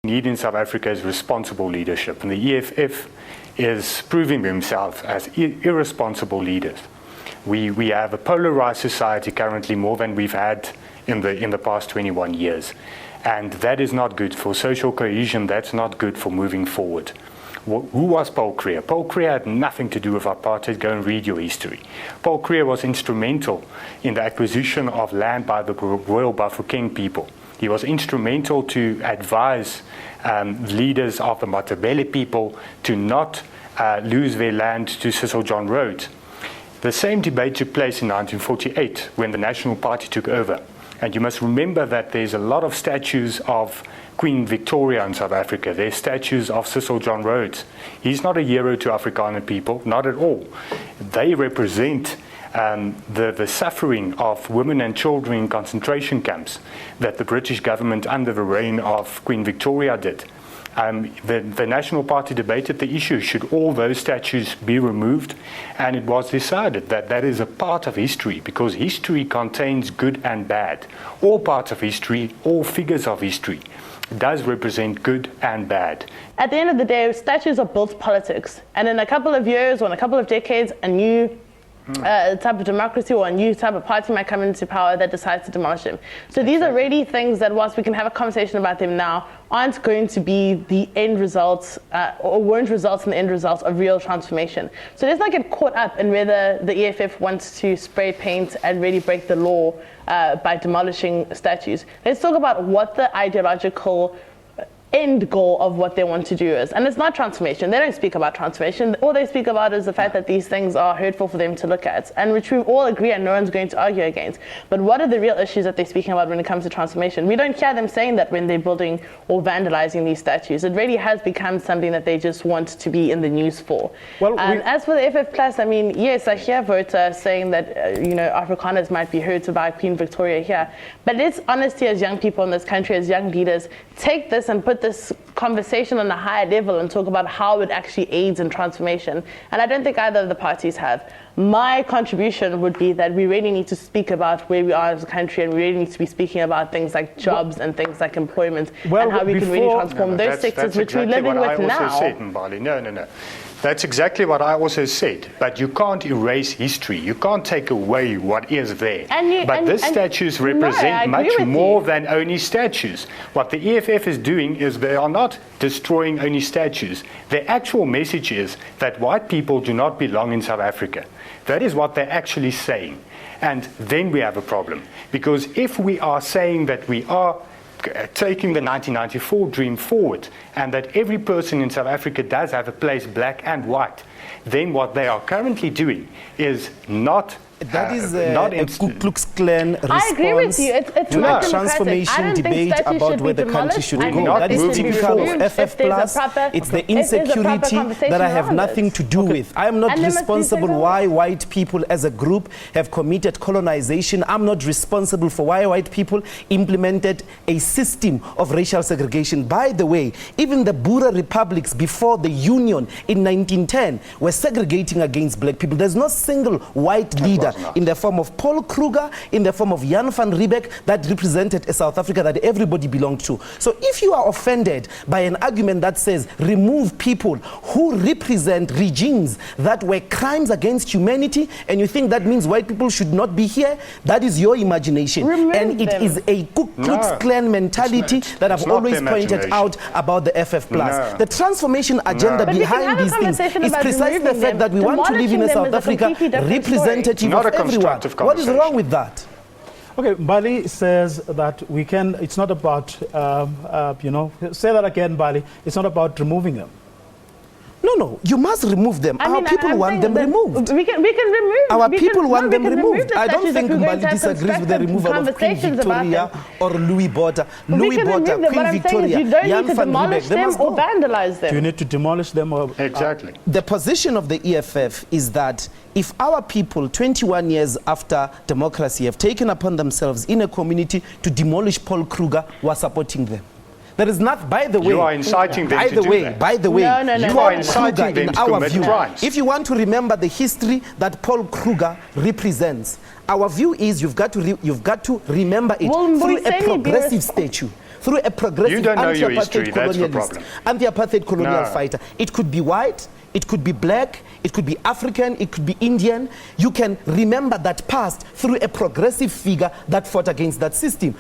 need in South Africa is responsible leadership, and the EFF is proving themselves as irresponsible leaders. We have a polarized society currently more than we've had in the past 21 years, and that is not good for social cohesion. That's not good for moving forward. Who was Paul Kruger? Paul Kruger had nothing to do with apartheid. Go and read your history. Paul Kruger was instrumental in the acquisition of land by the Royal Bafokeng people. He was instrumental to advise leaders of the Matabele people to not lose their land to Cecil John Rhodes. The same debate took place in 1948 when the National Party took over. And you must remember that there's a lot of statues of Queen Victoria in South Africa. There's statues of Cecil John Rhodes. He's not a hero to Afrikaner people, not at all. They represent the suffering of women and children in concentration camps that the British government under the reign of Queen Victoria did. The National Party debated the issue, should all those statues be removed? And it was decided that that is a part of history, because history contains good and bad. All parts of history, all figures of history, does represent good and bad. At the end of the day, statues are built politics. And in a couple of years or in a couple of decades, a new type of democracy or a new type of party might come into power that decides to demolish them. So these are really things that, whilst we can have a conversation about them now, aren't going to be the end results or won't result in the end results of real transformation. So let's not get caught up in whether the EFF wants to spray paint and really break the law by demolishing statues. Let's talk about what the ideological end goal of what they want to do is. And it's not transformation. They don't speak about transformation. All they speak about is the fact that these things are hurtful for them to look at, and which we all agree and no one's going to argue against. But what are the real issues that they're speaking about when it comes to transformation? We don't hear them saying that when they're building or vandalizing these statues. It really has become something that they just want to be in the news for. Well, as for the FF+, I mean, yes, I hear voters saying that, Afrikaners might be hurt by Queen Victoria here. But let's honestly, as young people in this country, as young leaders, take this and put this conversation on a higher level and talk about how it actually aids in transformation. And I don't think either of the parties have. My contribution would be that we really need to speak about where we are as a country, and we really need to be speaking about things like jobs and things like employment, and how we can really transform those sectors which we're living with now. That's exactly what I also said, Mbali. No. That's exactly what I also said. But you can't erase history. You can't take away what is there. But these statues represent much more than only statues. What the EFF is doing is they are not destroying only statues. The actual message is that white people do not belong in South Africa. That is what they're actually saying. And then we have a problem. Because if we are saying that we are taking the 1994 dream forward, and that every person in South Africa does have a place, black and white, then what they are currently doing is not that is a Ku Klux Klan response. I agree with you. It's to a transformation debate about where the country should go. That is typical of FF+. It's the insecurity that I have nothing to do with. I am not responsible why white people as a group have committed colonization. I'm not responsible for why white people implemented a system of racial segregation. By the way, even the Boer republics before the Union in 1910 were segregating against black people. There's no single white leader in the form of Paul Kruger, in the form of Jan van Riebeeck, that represented a South Africa that everybody belonged to. So if you are offended by an argument that says remove people who represent regimes that were crimes against humanity, and you think that means white people should not be here, that is your imagination. And it is a Ku Klux Klan mentality that I've always pointed out about the FF+. The transformation agenda behind these things is precisely the fact that we want to live in a South Africa representative of everyone. What is wrong with that? Okay, Bali says that we can, it's not about, say that again, Bali, it's not about removing them. No, you must remove them. Our people want them removed. We can remove them. Our people want them removed. I don't think Bali disagrees with the removal of Queen Victoria or Louis Botha. Louis Botha, Queen Victoria, Jan van Riebeeck, they must or vandalize them. Do you need to demolish them? Or, exactly. The position of the EFF is that if our people, 21 years after democracy, have taken upon themselves in a community to demolish Paul Kruger, we are supporting them. There is not, by the way, you are inciting them to do that. By the way, you are inciting them to commit crimes. If you want to remember the history that Paul Kruger represents, our view is you've got to remember it through a progressive statue. through a progressive You don't know your history, anti-apartheid that's the colonialist, problem. anti-apartheid colonial No. fighter. It could be white, it could be black, it could be African, it could be Indian. You can remember that past through a progressive figure that fought against that system.